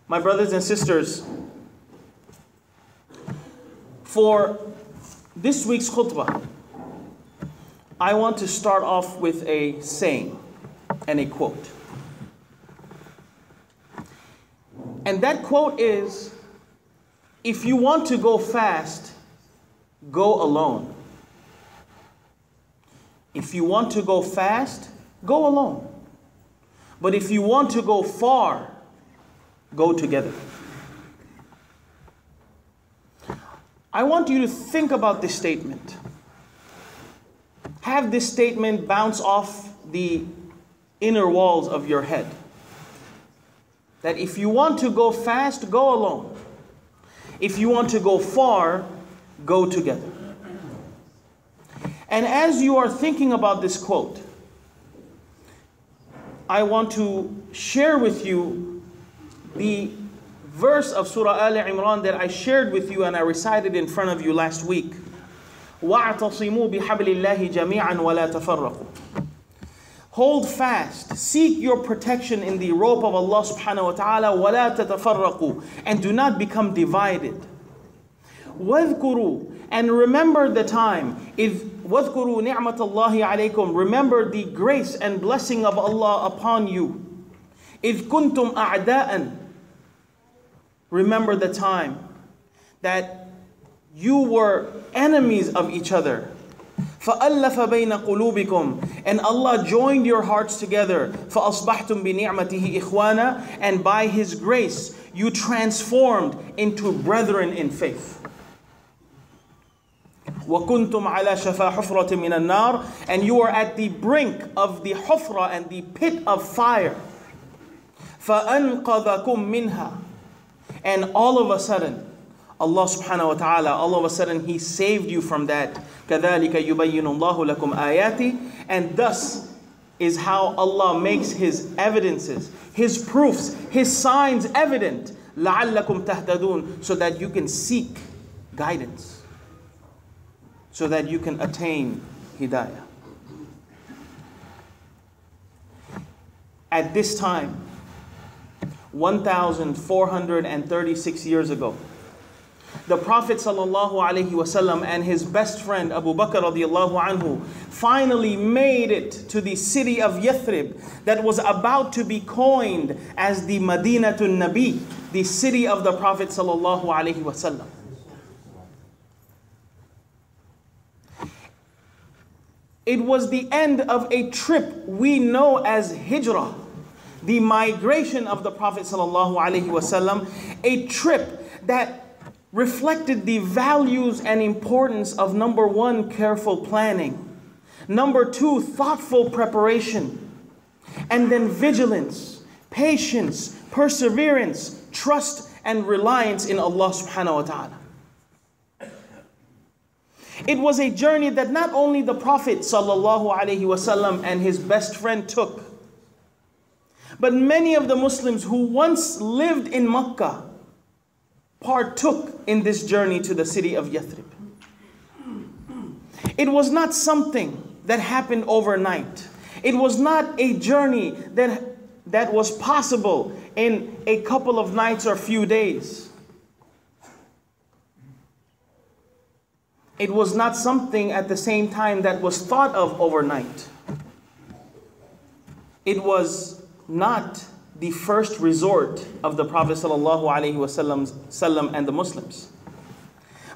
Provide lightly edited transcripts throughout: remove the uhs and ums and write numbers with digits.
My brothers and sisters, for this week's khutbah, I want to start off with a saying and a quote. And that quote is, if you want to go fast, go alone. If you want to go fast, go alone. But if you want to go far, go together. I want you to think about this statement. Have this statement bounce off the inner walls of your head. That if you want to go fast, go alone. If you want to go far, go together. And as you are thinking about this quote, I want to share with you the verse of Surah Al Imran that I shared with you and I recited in front of you last week. وَاعْتَصِمُوا بِحَبْلِ اللَّهِ جَمِيعًا وَلَا تَفَرَّقُوا. Hold fast, seek your protection in the rope of Allah subhanahu wa ta'ala, وَلَا تَتَفَرَّقُوا, and do not become divided. وَاذْكُرُوا, and remember the time, وَاذْكُرُوا نِعْمَةَ اللَّهِ عَلَيْكُمْ, remember the grace and blessing of Allah upon you. إِذْ كُنْتُمْ أَعْدَاءً, remember the time that you were enemies of each other. فَأَلَّفَ بَيْنَ قُلُوبِكُمْ, and Allah joined your hearts together. فَأَصْبَحْتُمْ بِنِعْمَتِهِ إِخْوَانًا, and by His grace you transformed into brethren in faith. وَكُنْتُمْ عَلَى شَفَا حُفْرَةٍ مِنَ النَّارِ, and you are at the brink of the hufra and the pit of fire. فَأَنْقَذَكُمْ مِنْهَا, and all of a sudden, Allah subhanahu wa ta'ala, all of a sudden He saved you from that. كَذَلِكَ يُبَيِّنُ اللَّهُ لَكُمْ آيَاتِ, and thus is how Allah makes His evidences, His proofs, His signs evident. لَعَلَّكُمْ تَهْتَدُونَ, so that you can seek guidance, so that you can attain hidayah. At this time, 1,436 years ago, the Prophet ﷺ and his best friend Abu Bakr radiallahu anhu finally made it to the city of Yathrib that was about to be coined as the Madinatun Nabi, the city of the Prophet ﷺ. It was the end of a trip we know as Hijrah, the migration of the Prophet ﷺ, a trip that reflected the values and importance of number one, careful planning, number two, thoughtful preparation, and then vigilance, patience, perseverance, trust, and reliance in Allah subhanahu wa ta'ala. It was a journey that not only the Prophet ﷺ and his best friend took, but many of the Muslims who once lived in Makkah partook in this journey to the city of Yathrib. It was not something that happened overnight. It was not a journey that was possible in a couple of nights or few days. It was not something at the same time that was thought of overnight. It was not the first resort of the Prophet ﷺ and the Muslims.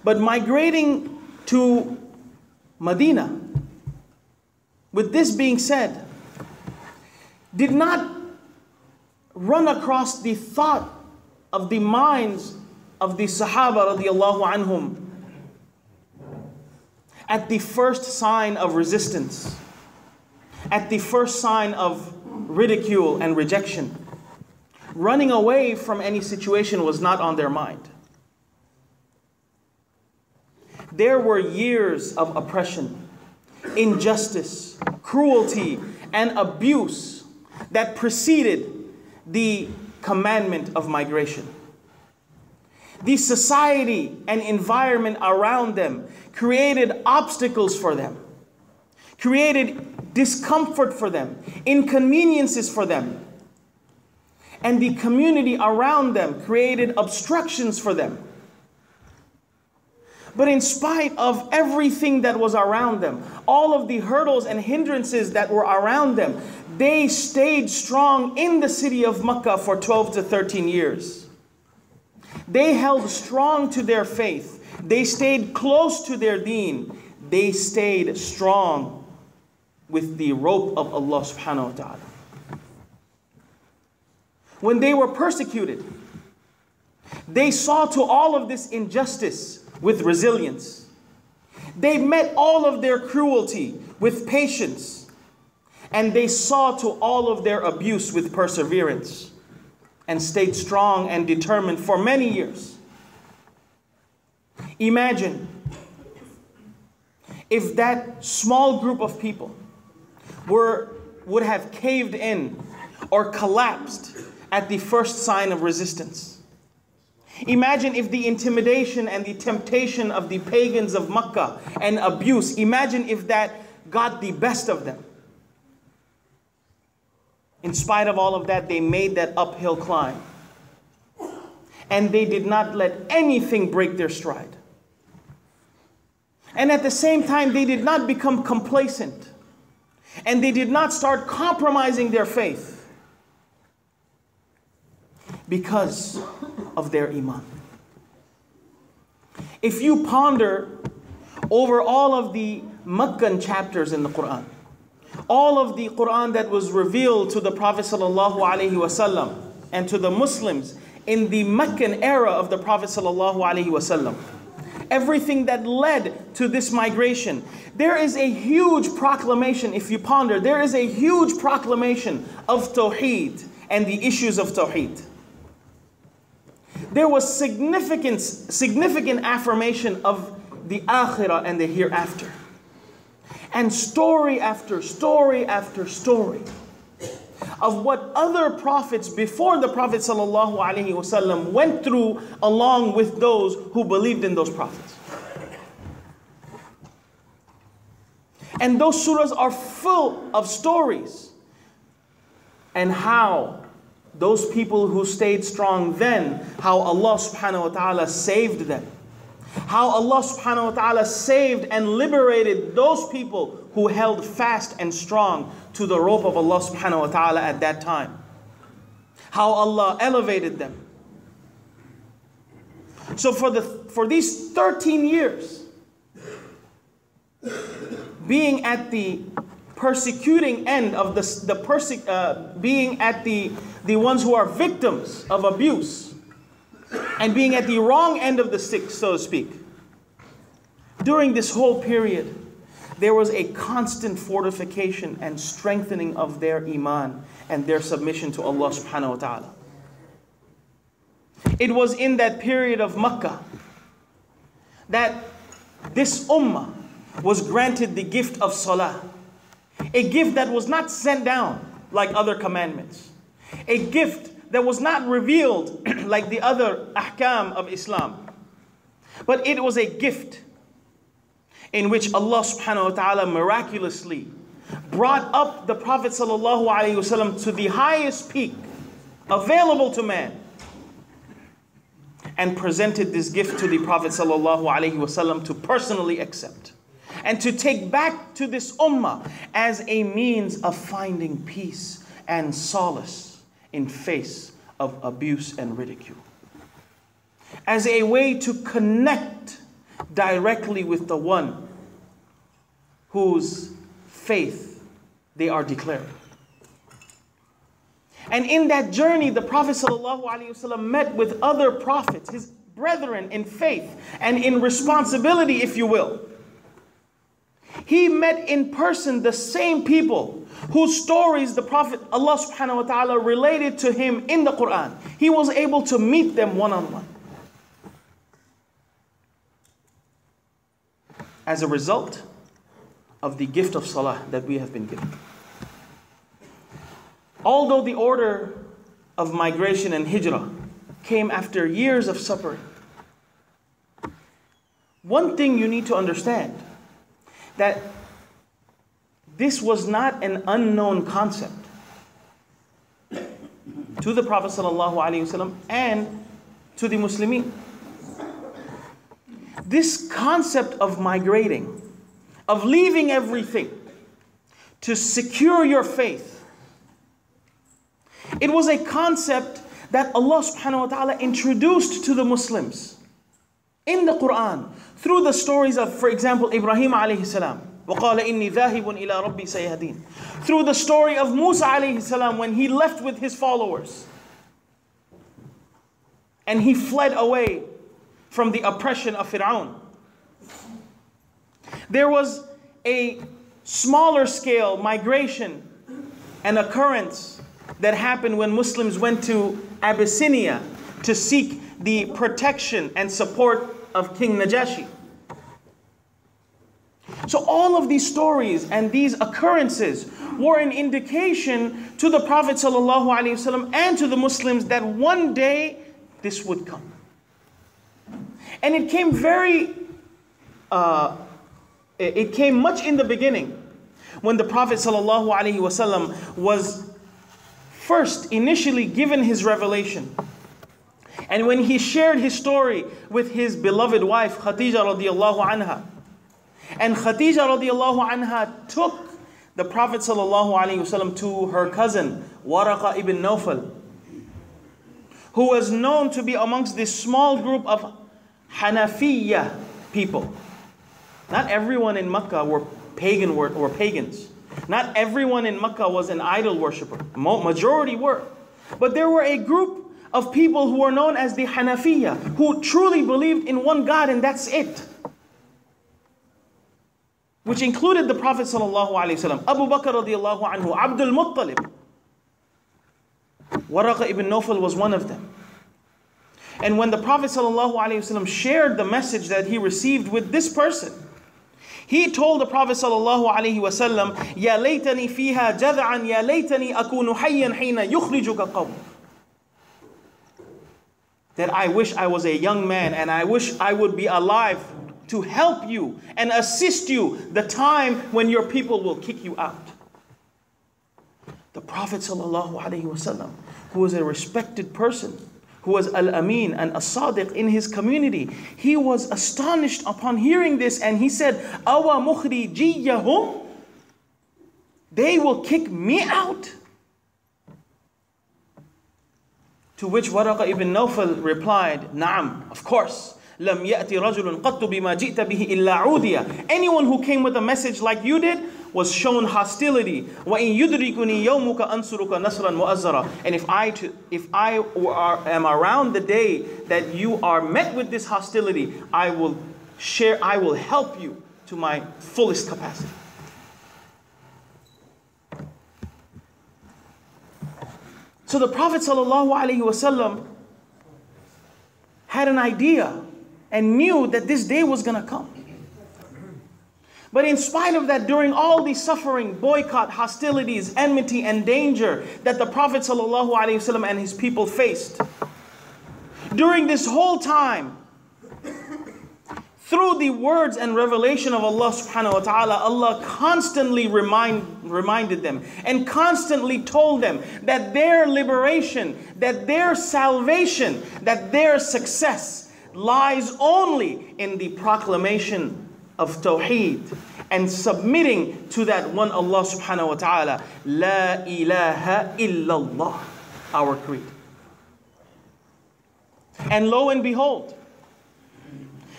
But migrating to Medina, with this being said, did not run across the thought of the minds of the Sahaba radiallahu anhum at the first sign of resistance, at the first sign of ridicule and rejection. Running away from any situation was not on their mind. There were years of oppression, injustice, cruelty, and abuse that preceded the commandment of migration. The society and environment around them created obstacles for them, created discomfort for them, inconveniences for them. And the community around them created obstructions for them. But in spite of everything that was around them, all of the hurdles and hindrances that were around them, they stayed strong in the city of Mecca for 12 to 13 years. They held strong to their faith. They stayed close to their deen. They stayed strong with the rope of Allah subhanahu wa ta'ala. When they were persecuted, they saw to all of this injustice with resilience. They met all of their cruelty with patience. And they saw to all of their abuse with perseverance. And stayed strong and determined for many years. Imagine if that small group of people would have caved in or collapsed at the first sign of resistance. Imagine if the intimidation and the temptation of the pagans of Mecca and abuse, imagine if that got the best of them. In spite of all of that, they made that uphill climb. And they did not let anything break their stride. And at the same time, they did not become complacent. And they did not start compromising their faith. Because of their iman. If you ponder over all of the Meccan chapters in the Quran, all of the Quran that was revealed to the Prophet ﷺ and to the Muslims in the Meccan era of the Prophet ﷺ, everything that led to this migration, there is a huge proclamation. If you ponder, there is a huge proclamation of Tawheed and the issues of Tawheed. There was significant affirmation of the Akhirah and the hereafter. And story after story after story of what other prophets before the Prophet ﷺ went through along with those who believed in those prophets. And those surahs are full of stories and how those people who stayed strong then, how Allah subhanahu wa ta'ala saved them. How Allah subhanahu wa ta'ala saved and liberated those people who held fast and strong to the rope of Allah subhanahu wa ta'ala at that time. How Allah elevated them. So for these 13 years, being at the persecuting end of being at the ones who are victims of abuse, and being at the wrong end of the stick, so to speak. During this whole period, there was a constant fortification and strengthening of their iman and their submission to Allah subhanahu wa ta'ala. It was in that period of Makkah that this ummah was granted the gift of salah. A gift that was not sent down like other commandments. A gift that was not revealed like the other ahkam of Islam. But it was a gift in which Allah subhanahu wa ta'ala miraculously brought up the Prophet sallallahu alaihi wasallam to the highest peak available to man, and presented this gift to the Prophet sallallahu alaihi wasallam to personally accept and to take back to this ummah as a means of finding peace and solace in face of abuse and ridicule. As a way to connect directly with the one whose faith they are declaring. And in that journey, the Prophet ﷺ met with other prophets, his brethren in faith and in responsibility, if you will. He met in person the same people whose stories the Prophet Allah subhanahu wa ta'ala related to him in the Quran. He was able to meet them one-on-one. As a result of the gift of salah that we have been given. Although the order of migration and hijrah came after years of suffering, one thing you need to understand, that this was not an unknown concept. to the Prophet ﷺ and to the Muslimin. This concept of migrating, of leaving everything to secure your faith, it was a concept that Allah subhanahu wa ta'ala introduced to the Muslims in the Quran through the stories of, for example, Ibrahim alayhi salam. وَقَالَ إِنِّي ذَاهِبٌ إِلَىٰ رَبِّي سَيَهْدِينَ. Through the story of Musa alayhi salam when he left with his followers and he fled away from the oppression of Fir'aun. There was a smaller scale migration and occurrence that happened when Muslims went to Abyssinia to seek the protection and support of King Najashi. So all of these stories and these occurrences were an indication to the Prophet ﷺ and to the Muslims that one day this would come. And it came it came much in the beginning when the Prophet ﷺ was first initially given his revelation. And when he shared his story with his beloved wife Khadija radiallahu anha. And Khadija radiallahu anha took the Prophet ﷺ to her cousin Waraqa ibn Nawfal, who was known to be amongst this small group of Hanafiya people. Not everyone in Makkah were pagans. Not everyone in Makkah was an idol worshipper. Majority were. But there were a group of people who were known as the Hanafiya, who truly believed in one God and that's it. Which included the Prophet ﷺ, Abu Bakr radiallahu anhu, Abdul Muttalib. Waraqa ibn Nawfal was one of them. And when the Prophet ﷺ shared the message that he received with this person, he told the Prophet ﷺ, يَا لَيْتَنِي فِيهَا جَذْعًا يَا لَيْتَنِي أَكُونُ حَيًّا حِينَ يُخْرِجُكَ قَوْمٌ. That I wish I was a young man and I wish I would be alive to help you and assist you the time when your people will kick you out. The Prophet ﷺ, who was a respected person, who was Al-Amin and As-Sadiq in his community, he was astonished upon hearing this and he said, Awa mukhrijiyahum? They will kick me out? To which Waraqa ibn Nawfal replied, Na'am, of course. لم يأتي رجل قط بما جئت به إلا عوديا. Anyone who came with a message like you did was shown hostility. وإن يدركني يومك أنصرك نصرا مؤزرا. And if I am around the day that you are met with this hostility, I will help you to my fullest capacity. So the Prophet ﷺ had an idea and knew that this day was going to come. But in spite of that, during all the suffering, boycott, hostilities, enmity, and danger that the Prophet ﷺ and his people faced, during this whole time, through the words and revelation of Allah subhanahu wa ta'ala, Allah constantly reminded them and constantly told them that their liberation, that their salvation, that their success lies only in the proclamation of Tawheed and submitting to that one Allah subhanahu wa ta'ala. La ilaha illallah, our creed. And lo and behold,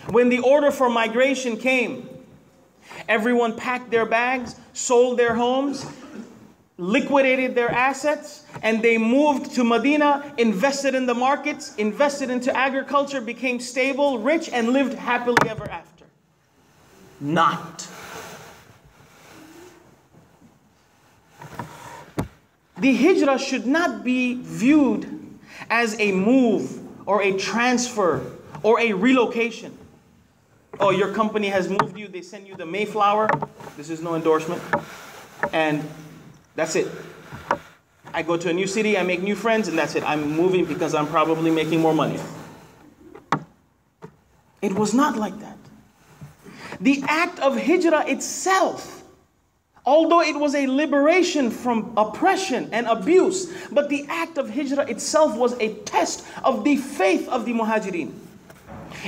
when the order for migration came, everyone packed their bags, sold their homes, liquidated their assets, and they moved to Medina, invested in the markets, invested into agriculture, became stable, rich, and lived happily ever after. Not. The hijrah should not be viewed as a move or a transfer or a relocation. Oh, your company has moved you, they send you the Mayflower. This is no endorsement. And that's it. I go to a new city, I make new friends, and that's it. I'm moving because I'm probably making more money. It was not like that. The act of hijrah itself, Although it was a liberation from oppression and abuse, but the act of hijrah itself was a test of the faith of the muhajirin.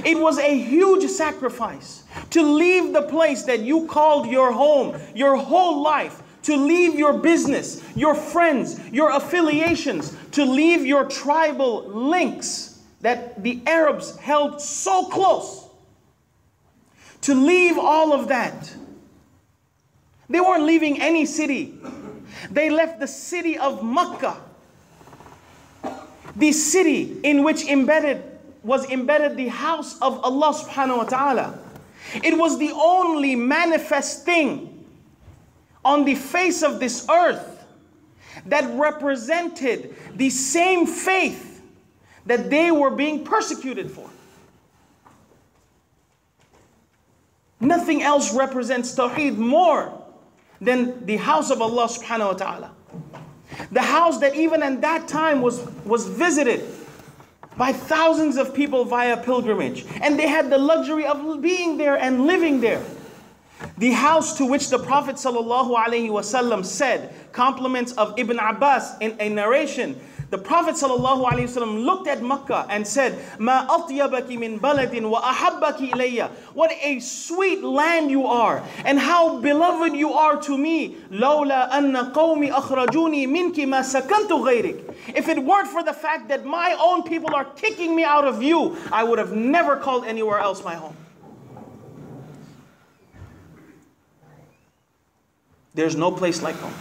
It was a huge sacrifice to leave the place that you called your home, your whole life, to leave your business, your friends, your affiliations, to leave your tribal links that the Arabs held so close, to leave all of that. They weren't leaving any city. They left the city of Makkah, the city in which was embedded the house of Allah subhanahu wa ta'ala. It was the only manifest thing on the face of this earth that represented the same faith that they were being persecuted for. Nothing else represents Tawheed more than the house of Allah subhanahu wa ta'ala. The house that even at that time was visited by thousands of people via pilgrimage. And they had the luxury of being there and living there. The house to which the Prophet ﷺ said, compliments of Ibn Abbas in a narration, the Prophet ﷺ looked at Makkah and said, "Ma atyabaki min baladin wa ahabbaki ilayya." What a sweet land you are, and how beloved you are to me. Lawla anna qawmi akhrajuni minki ma sakantu ghayrik. If it weren't for the fact that my own people are kicking me out of you, I would have never called anywhere else my home. There's no place like home.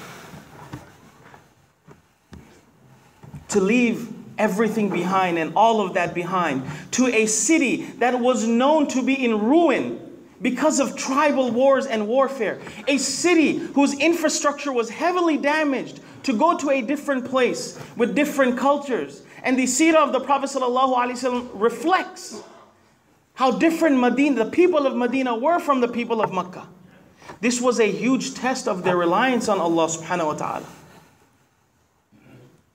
To leave everything behind and all of that behind to a city that was known to be in ruin because of tribal wars and warfare. A city whose infrastructure was heavily damaged, to go to a different place with different cultures. And the seerah of the Prophet ﷺ reflects how different Medina, the people of Medina, were from the people of Makkah. This was a huge test of their reliance on Allah subhanahu wa ta'ala.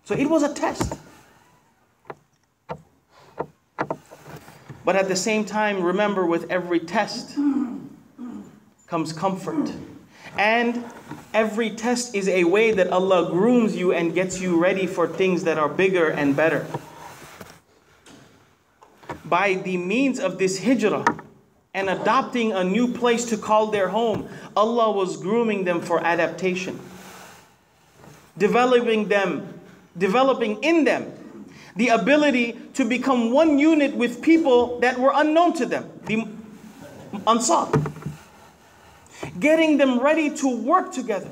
So it was a test. But at the same time, remember, with every test comes comfort. And every test is a way that Allah grooms you and gets you ready for things that are bigger and better. By the means of this hijrah and adopting a new place to call their home, Allah was grooming them for adaptation. Developing in them the ability to become one unit with people that were unknown to them, the Ansar. Getting them ready to work together.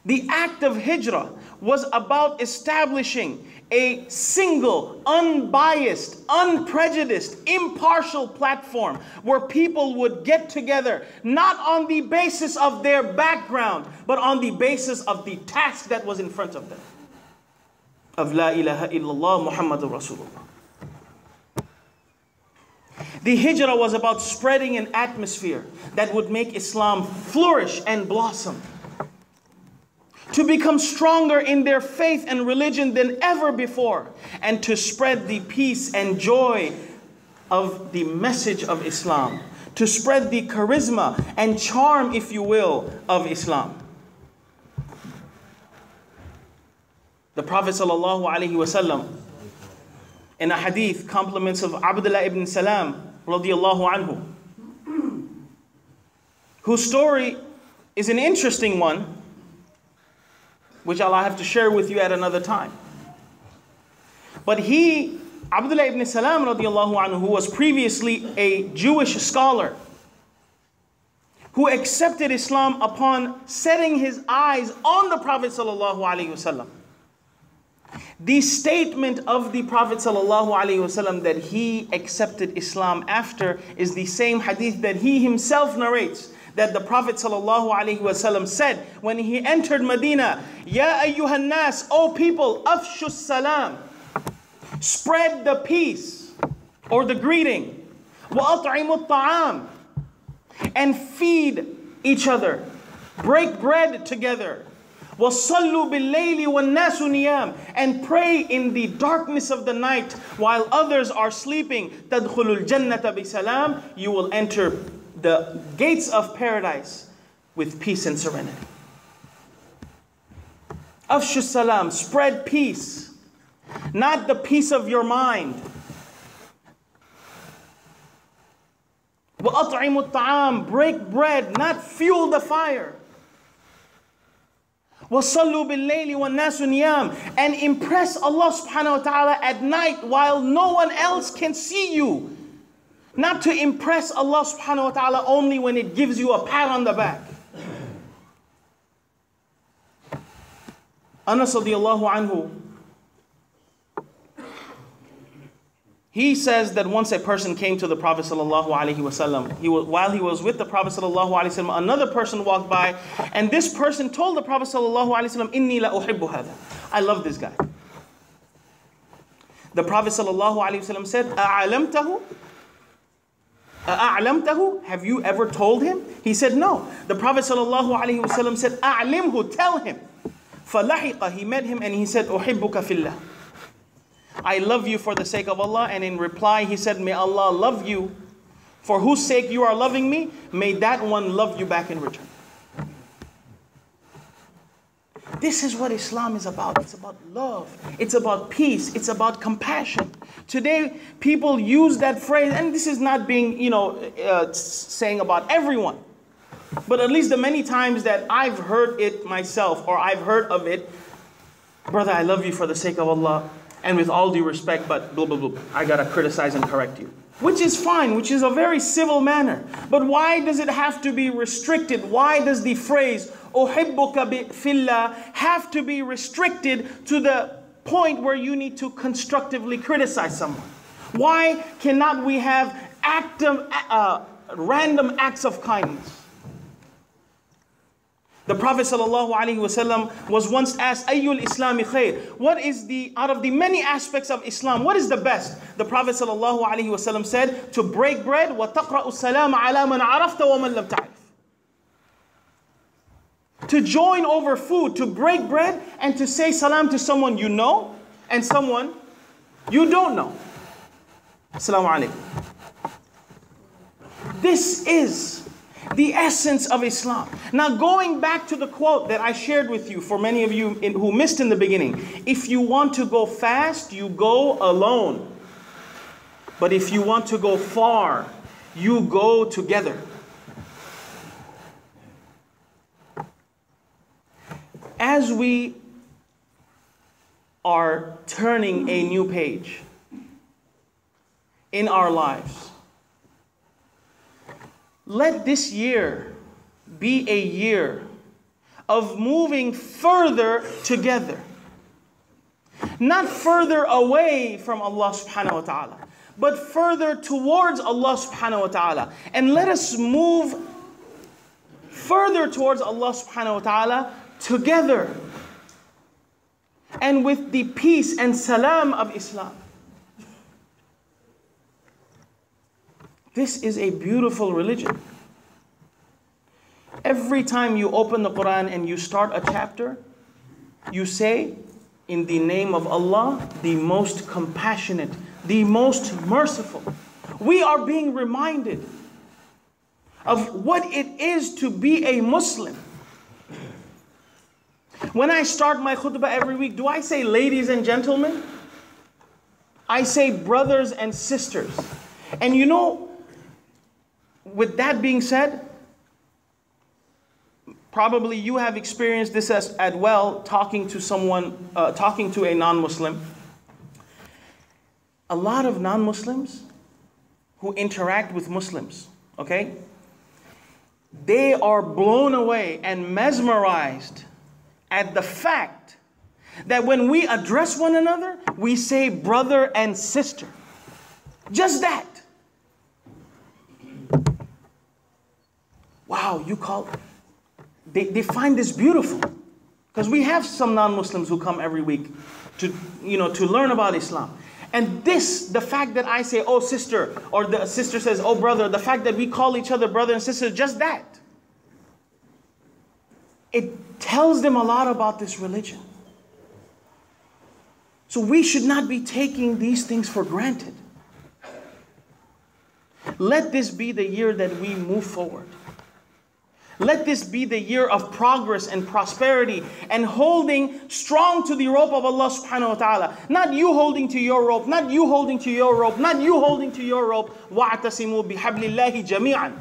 The act of hijrah was about establishing a single, unbiased, unprejudiced, impartial platform where people would get together, not on the basis of their background, but on the basis of the task that was in front of them. Of La ilaha illallah Muhammadur Rasulullah. The hijrah was about spreading an atmosphere that would make Islam flourish and blossom, to become stronger in their faith and religion than ever before, and to spread the peace and joy of the message of Islam, to spread the charisma and charm, if you will, of Islam. The Prophet ﷺ, in a hadith, compliments of Abdullah ibn Salam radiyallahu anhu, whose story is an interesting one, which I'll have to share with you at another time. But he, Abdullah ibn Salam radiyallahu anhu, who was previously a Jewish scholar, who accepted Islam upon setting his eyes on the Prophet sallallahu alaihi wasallam. The statement of the Prophet ﷺ that he accepted Islam after is the same hadith that he himself narrates, that the Prophet ﷺ said when he entered Medina, Ya ayyuhan nas, O people, afshu salam, spread the peace or the greeting, wa at'imu ta'am, and feed each other, break bread together, وَصَلُّوا بِاللَّيْلِ وَالنَّاسُ نِيَامٌ, and pray in the darkness of the night while others are sleeping. تَدْخُلُ الْجَنَّةَ بِسَلَامٍ, you will enter the gates of paradise with peace and serenity. Afshu salam, spread peace, not the peace of your mind. وَأَطْعِمُوا الطَّعَامِ, break bread, not fuel the fire. وَصَلُّوا بِاللَّيْلِ وَالنَّاسُ نِيَامٌ, and impress Allah subhanahu wa ta'ala at night while no one else can see you. Not to impress Allah subhanahu wa ta'ala only when it gives you a pat on the back. Anas radiallahu anhu, he says that once a person came to the Prophet sallallahu alaihi wasallam. While he was with the Prophet sallallahu alaihi wasallam, another person walked by, and this person told the Prophet sallallahu alaihi wasallam, "Inni la uhibbu hada." I love this guy. The Prophet sallallahu alaihi wasallam said, "A'lamtahu? Have you ever told him?" He said, "No." The Prophet sallallahu alaihi wasallam said, "A'limhu, tell him." فَلَحِقَ, he met him and he said, "Uhibbuka fillah." I love you for the sake of Allah. And in reply, he said, "May Allah love you. For whose sake you are loving me, may that one love you back in return." This is what Islam is about. It's about love. It's about peace. It's about compassion. Today, people use that phrase, and this is not being, saying about everyone. But at least the many times that I've heard it myself, or I've heard of it, "Brother, I love you for the sake of Allah. And with all due respect, but blah, blah, blah, I gotta criticize and correct you." Which is fine, which is a very civil manner. But why does it have to be restricted? Why does the phrase, "Uhibbuka fillah," have to be restricted to the point where you need to constructively criticize someone? Why cannot we have random acts of kindness? The Prophet ﷺ was once asked, "Ayyul Islami khair?" What is out of the many aspects of Islam, what is the best? The Prophet ﷺ said, "To break bread, وَتَقْرَأُ السَّلَامَ عَلَى مَنْ عَرَفْتَ وَمَنْ لَمْ تَعْرِفْ." To join over food, to break bread, and to say salam to someone you know and someone you don't know. Assalamu alaikum. This is the essence of Islam. Now, going back to the quote that I shared with you, for many of you who missed in the beginning, if you want to go fast, you go alone. But if you want to go far, you go together. As we are turning a new page in our lives, let this year be a year of moving further together. Not further away from Allah subhanahu wa ta'ala, but further towards Allah subhanahu wa ta'ala. And let us move further towards Allah subhanahu wa ta'ala together. And with the peace and salam of Islam. This is a beautiful religion. Every time you open the Quran and you start a chapter, you say, "In the name of Allah, the most compassionate, the most merciful." We are being reminded of what it is to be a Muslim. When I start my khutbah every week, do I say ladies and gentlemen? I say brothers and sisters. And with that being said, probably you have experienced this as well, talking to a non-Muslim. A lot of non-Muslims who interact with Muslims, okay, they are blown away and mesmerized at the fact that when we address one another, we say brother and sister. Just that. Wow, they find this beautiful. Because we have some non-Muslims who come every week to learn about Islam. And the fact that I say, "Oh sister," or the sister says, "Oh brother," the fact that we call each other brother and sister, just that. It tells them a lot about this religion. So we should not be taking these things for granted. Let this be the year that we move forward. Let this be the year of progress and prosperity and holding strong to the rope of Allah subhanahu wa ta'ala. Not you holding to your rope, not you holding to your rope, not you holding to your rope. وَاعْتَصِمُوا بِحَبْلِ اللَّهِ جَمِيعًا.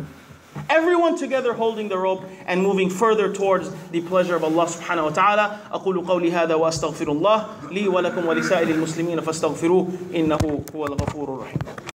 Everyone together holding the rope and moving further towards the pleasure of Allah subhanahu wa ta'ala. أقول قولي هذا وأستغفر الله لي ولكم ولسائر المسلمين فاستغفروه إنه هو الغفور الرحيم.